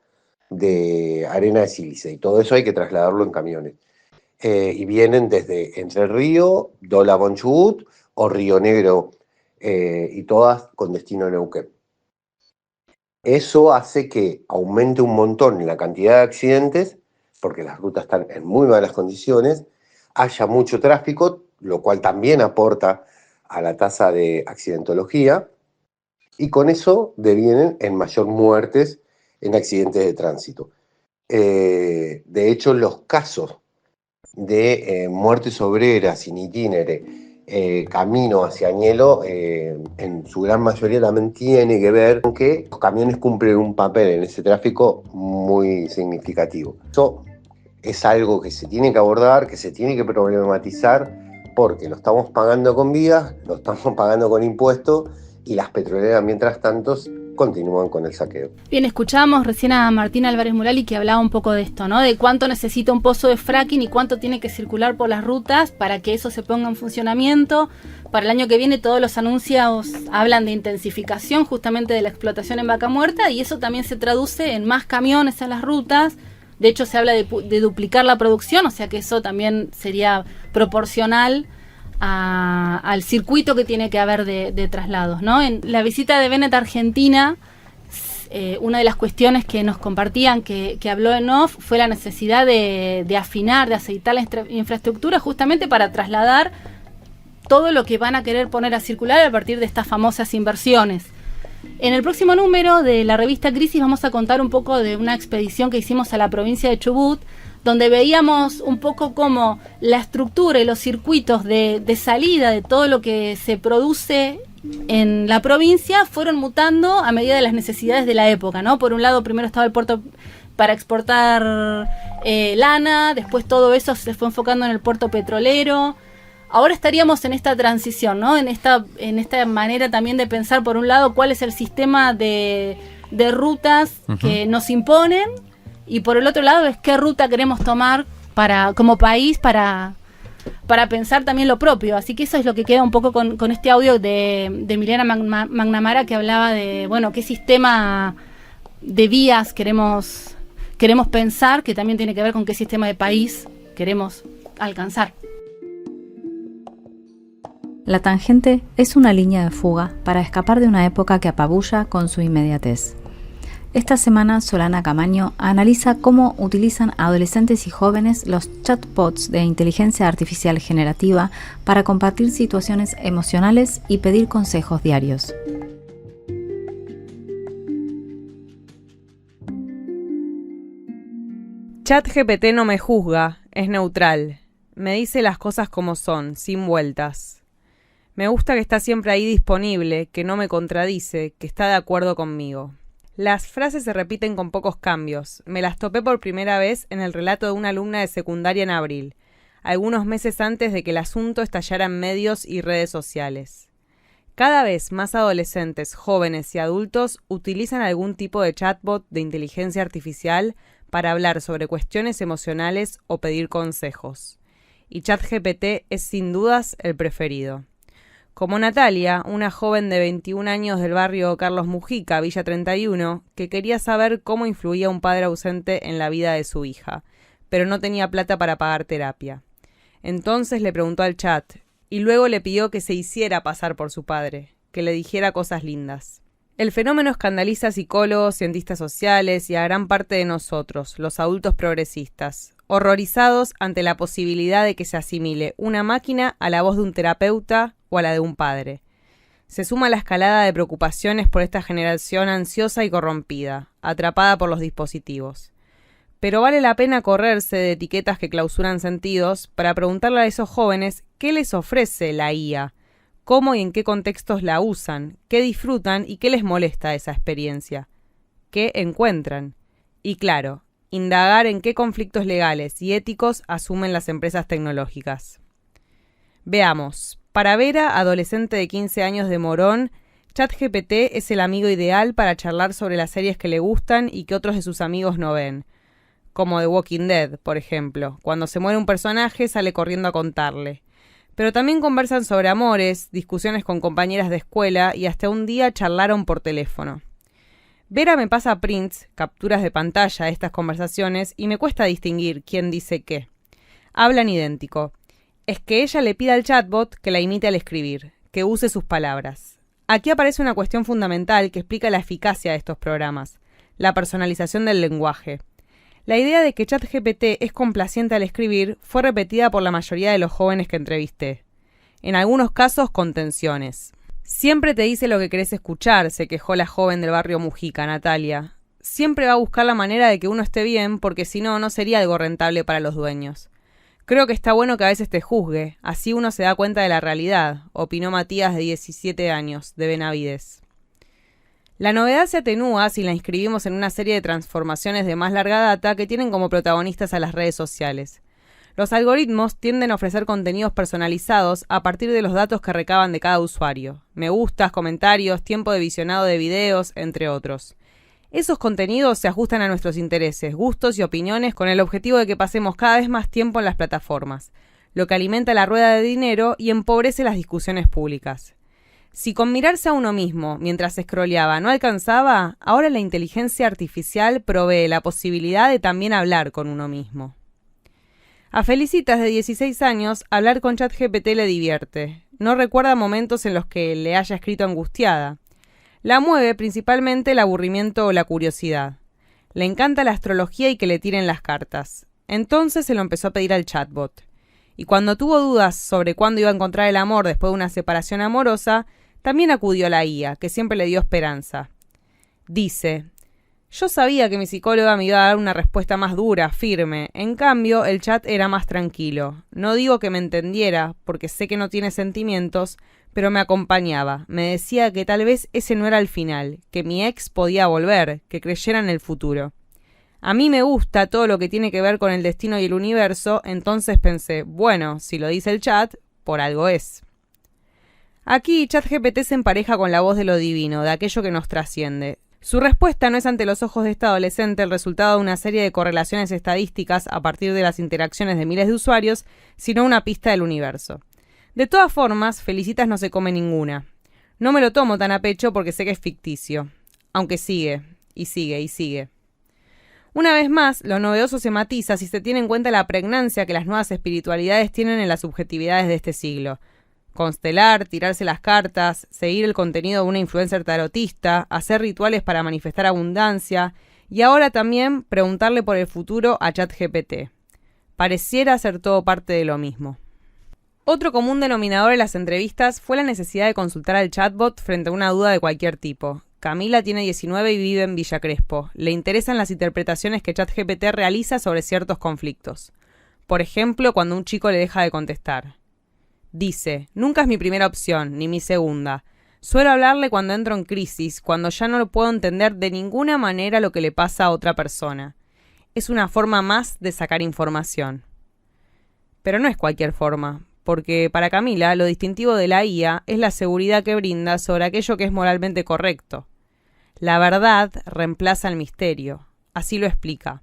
de arena de sílice, y todo eso hay que trasladarlo en camiones. Y vienen desde Entre Río, Dolabón Chubut o Río Negro, y todas con destino a Neuquén. Eso hace que aumente un montón la cantidad de accidentes, porque las rutas están en muy malas condiciones, haya mucho tráfico, lo cual también aporta a la tasa de accidentología, y con eso devienen en mayor muertes en accidentes de tránsito. De hecho, los casos de muertes obreras in itinere, camino hacia Añelo, en su gran mayoría también tiene que ver con que los camiones cumplen un papel en ese tráfico muy significativo. Eso es algo que se tiene que abordar, que se tiene que problematizar, porque lo estamos pagando con vías, lo estamos pagando con impuestos, y las petroleras, mientras tanto, continúan con el saqueo. Bien, escuchamos recién a Martín Álvarez Mulali, que hablaba un poco de esto, ¿no? De cuánto necesita un pozo de fracking y cuánto tiene que circular por las rutas para que eso se ponga en funcionamiento. Para el año que viene todos los anuncios hablan de intensificación justamente de la explotación en Vaca Muerta, y eso también se traduce en más camiones en las rutas. De hecho, se habla de duplicar la producción, o sea que eso también sería proporcional al circuito que tiene que haber de traslados, ¿no? En la visita de Bennett a Argentina, una de las cuestiones que nos compartían, que habló en off, fue la necesidad de afinar, de aceitar la infraestructura justamente para trasladar todo lo que van a querer poner a circular a partir de estas famosas inversiones. En el próximo número de la revista Crisis vamos a contar un poco de una expedición que hicimos a la provincia de Chubut, donde veíamos un poco cómo la estructura y los circuitos de salida de todo lo que se produce en la provincia fueron mutando a medida de las necesidades de la época, ¿no? Por un lado, primero estaba el puerto para exportar lana, después todo eso se fue enfocando en el puerto petrolero. Ahora estaríamos en esta transición, ¿no? En esta manera también de pensar, por un lado, cuál es el sistema de rutas que nos imponen, y por el otro lado es qué ruta queremos tomar como país para pensar también lo propio. Así que eso es lo que queda un poco con este audio de Milena McNamara, que hablaba de, bueno, qué sistema de vías queremos pensar, que también tiene que ver con qué sistema de país queremos alcanzar. La tangente es una línea de fuga para escapar de una época que apabulla con su inmediatez. Esta semana Solana Camaño analiza cómo utilizan adolescentes y jóvenes los chatbots de inteligencia artificial generativa para compartir situaciones emocionales y pedir consejos diarios. ChatGPT no me juzga, es neutral. Me dice las cosas como son, sin vueltas. Me gusta que está siempre ahí disponible, que no me contradice, que está de acuerdo conmigo. Las frases se repiten con pocos cambios. Me las topé por primera vez en el relato de una alumna de secundaria en abril, algunos meses antes de que el asunto estallara en medios y redes sociales. Cada vez más adolescentes, jóvenes y adultos utilizan algún tipo de chatbot de inteligencia artificial para hablar sobre cuestiones emocionales o pedir consejos. Y ChatGPT es sin dudas el preferido. Como Natalia, una joven de 21 años del barrio Carlos Mujica, Villa 31, que quería saber cómo influía un padre ausente en la vida de su hija, pero no tenía plata para pagar terapia. Entonces le preguntó al chat, y luego le pidió que se hiciera pasar por su padre, que le dijera cosas lindas. El fenómeno escandaliza a psicólogos, cientistas sociales y a gran parte de nosotros, los adultos progresistas, horrorizados ante la posibilidad de que se asimile una máquina a la voz de un terapeuta o a la de un padre. Se suma la escalada de preocupaciones por esta generación ansiosa y corrompida, atrapada por los dispositivos. Pero vale la pena correrse de etiquetas que clausuran sentidos para preguntarle a esos jóvenes qué les ofrece la IA, cómo y en qué contextos la usan, qué disfrutan y qué les molesta esa experiencia, qué encuentran. Y claro, indagar en qué conflictos legales y éticos asumen las empresas tecnológicas. Veamos. Para Vera, adolescente de 15 años de Morón, ChatGPT es el amigo ideal para charlar sobre las series que le gustan y que otros de sus amigos no ven. Como The Walking Dead, por ejemplo. Cuando se muere un personaje, sale corriendo a contarle. Pero también conversan sobre amores, discusiones con compañeras de escuela y hasta un día charlaron por teléfono. Vera me pasa prints, capturas de pantalla de estas conversaciones y me cuesta distinguir quién dice qué. Hablan idéntico. Es que ella le pide al chatbot que la imite al escribir, que use sus palabras. Aquí aparece una cuestión fundamental que explica la eficacia de estos programas, la personalización del lenguaje. La idea de que ChatGPT es complaciente al escribir fue repetida por la mayoría de los jóvenes que entrevisté. En algunos casos con tensiones. Siempre te dice lo que querés escuchar, se quejó la joven del barrio Mujica, Natalia. Siempre va a buscar la manera de que uno esté bien, porque si no, no sería algo rentable para los dueños. Creo que está bueno que a veces te juzgue, así uno se da cuenta de la realidad, opinó Matías, de 17 años, de Benavides. La novedad se atenúa si la inscribimos en una serie de transformaciones de más larga data que tienen como protagonistas a las redes sociales. Los algoritmos tienden a ofrecer contenidos personalizados a partir de los datos que recaban de cada usuario. Me gustas, comentarios, tiempo de visionado de videos, entre otros. Esos contenidos se ajustan a nuestros intereses, gustos y opiniones con el objetivo de que pasemos cada vez más tiempo en las plataformas, lo que alimenta la rueda de dinero y empobrece las discusiones públicas. Si con mirarse a uno mismo mientras scrolleaba no alcanzaba, ahora la inteligencia artificial provee la posibilidad de también hablar con uno mismo. A Felicitas, de 16 años, hablar con ChatGPT le divierte. No recuerda momentos en los que le haya escrito angustiada. La mueve principalmente el aburrimiento o la curiosidad. Le encanta la astrología y que le tiren las cartas. Entonces se lo empezó a pedir al chatbot. Y cuando tuvo dudas sobre cuándo iba a encontrar el amor después de una separación amorosa, también acudió a la IA, que siempre le dio esperanza. Dice: yo sabía que mi psicóloga me iba a dar una respuesta más dura, firme. En cambio, el chat era más tranquilo. No digo que me entendiera, porque sé que no tiene sentimientos, pero me acompañaba. Me decía que tal vez ese no era el final, que mi ex podía volver, que creyera en el futuro. A mí me gusta todo lo que tiene que ver con el destino y el universo, entonces pensé, bueno, si lo dice el chat, por algo es. Aquí ChatGPT se empareja con la voz de lo divino, de aquello que nos trasciende. Su respuesta no es ante los ojos de esta adolescente el resultado de una serie de correlaciones estadísticas a partir de las interacciones de miles de usuarios, sino una pista del universo. De todas formas, Felicitas no se come ninguna. No me lo tomo tan a pecho porque sé que es ficticio. Aunque sigue, y sigue, y sigue. Una vez más, lo novedoso se matiza si se tiene en cuenta la pregnancia que las nuevas espiritualidades tienen en las subjetividades de este siglo. Constelar, tirarse las cartas, seguir el contenido de una influencer tarotista, hacer rituales para manifestar abundancia y ahora también preguntarle por el futuro a ChatGPT. Pareciera ser todo parte de lo mismo. Otro común denominador en las entrevistas fue la necesidad de consultar al chatbot frente a una duda de cualquier tipo. Camila tiene 19 y vive en Villa Crespo. Le interesan las interpretaciones que ChatGPT realiza sobre ciertos conflictos. Por ejemplo, cuando un chico le deja de contestar. Dice, nunca es mi primera opción, ni mi segunda. Suelo hablarle cuando entro en crisis, cuando ya no lo puedo entender de ninguna manera lo que le pasa a otra persona. Es una forma más de sacar información. Pero no es cualquier forma, porque para Camila lo distintivo de la IA es la seguridad que brinda sobre aquello que es moralmente correcto. La verdad reemplaza el misterio, así lo explica.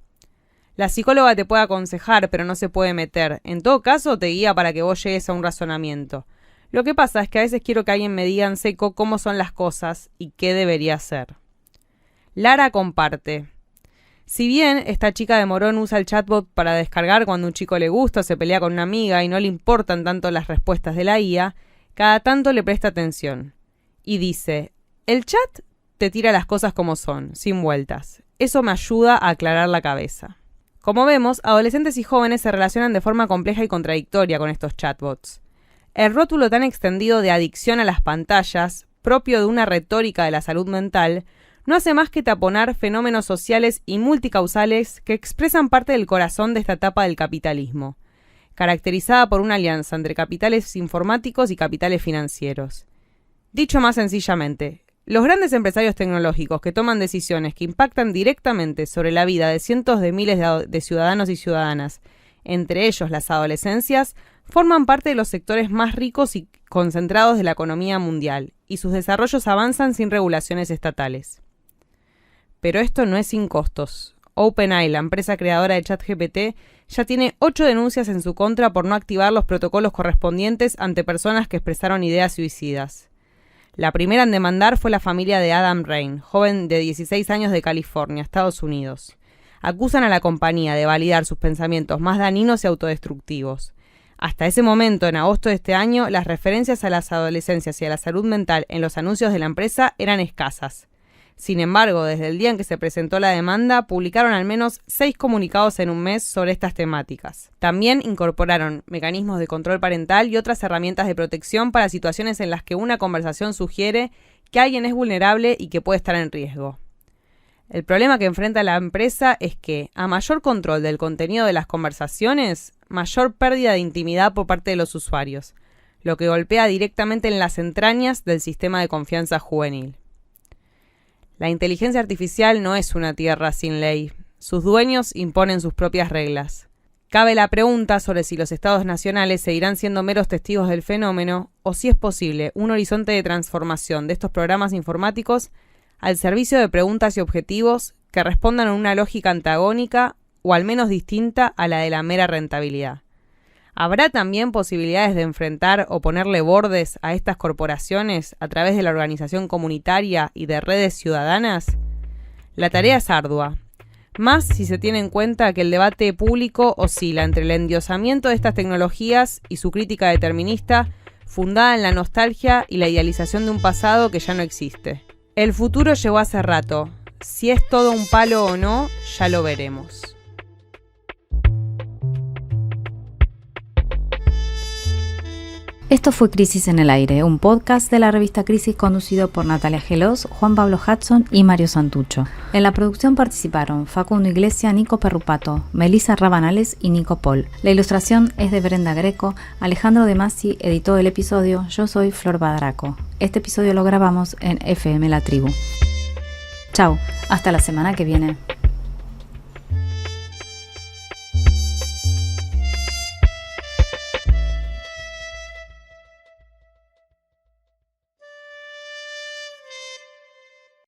La psicóloga te puede aconsejar, pero no se puede meter. En todo caso, te guía para que vos llegues a un razonamiento. Lo que pasa es que a veces quiero que alguien me diga en seco cómo son las cosas y qué debería hacer. Lara comparte. Si bien esta chica de Morón usa el chatbot para descargar cuando un chico le gusta o se pelea con una amiga y no le importan tanto las respuestas de la IA, cada tanto le presta atención. Y dice, el chat te tira las cosas como son, sin vueltas. Eso me ayuda a aclarar la cabeza. Como vemos, adolescentes y jóvenes se relacionan de forma compleja y contradictoria con estos chatbots. El rótulo tan extendido de adicción a las pantallas, propio de una retórica de la salud mental, no hace más que taponar fenómenos sociales y multicausales que expresan parte del corazón de esta etapa del capitalismo, caracterizada por una alianza entre capitales informáticos y capitales financieros. Dicho más sencillamente, los grandes empresarios tecnológicos que toman decisiones que impactan directamente sobre la vida de cientos de miles de ciudadanos y ciudadanas, entre ellos las adolescencias, forman parte de los sectores más ricos y concentrados de la economía mundial, y sus desarrollos avanzan sin regulaciones estatales. Pero esto no es sin costos. OpenAI, la empresa creadora de ChatGPT, ya tiene 8 denuncias en su contra por no activar los protocolos correspondientes ante personas que expresaron ideas suicidas. La primera en demandar fue la familia de Adam Rain, joven de 16 años de California, Estados Unidos. Acusan a la compañía de validar sus pensamientos más dañinos y autodestructivos. Hasta ese momento, en agosto de este año, las referencias a las adolescencias y a la salud mental en los anuncios de la empresa eran escasas. Sin embargo, desde el día en que se presentó la demanda, publicaron al menos 6 comunicados en un mes sobre estas temáticas. También incorporaron mecanismos de control parental y otras herramientas de protección para situaciones en las que una conversación sugiere que alguien es vulnerable y que puede estar en riesgo. El problema que enfrenta la empresa es que, a mayor control del contenido de las conversaciones, mayor pérdida de intimidad por parte de los usuarios, lo que golpea directamente en las entrañas del sistema de confianza juvenil. La inteligencia artificial no es una tierra sin ley. Sus dueños imponen sus propias reglas. Cabe la pregunta sobre si los estados nacionales seguirán siendo meros testigos del fenómeno o si es posible un horizonte de transformación de estos programas informáticos al servicio de preguntas y objetivos que respondan a una lógica antagónica o al menos distinta a la de la mera rentabilidad. ¿Habrá también posibilidades de enfrentar o ponerle bordes a estas corporaciones a través de la organización comunitaria y de redes ciudadanas? La tarea es ardua, más si se tiene en cuenta que el debate público oscila entre el endiosamiento de estas tecnologías y su crítica determinista, fundada en la nostalgia y la idealización de un pasado que ya no existe. El futuro llegó hace rato. Si es todo un palo o no, ya lo veremos. Esto fue Crisis en el Aire, un podcast de la revista Crisis conducido por Natalia Gelos, Juan Pablo Hudson y Mario Santucho. En la producción participaron Facundo Iglesia, Nico Perrupato, Melissa Rabanales y Nico Pol. La ilustración es de Brenda Greco, Alejandro De Masi editó el episodio, yo soy Flor Badraco. Este episodio lo grabamos en FM La Tribu. Chau, hasta la semana que viene.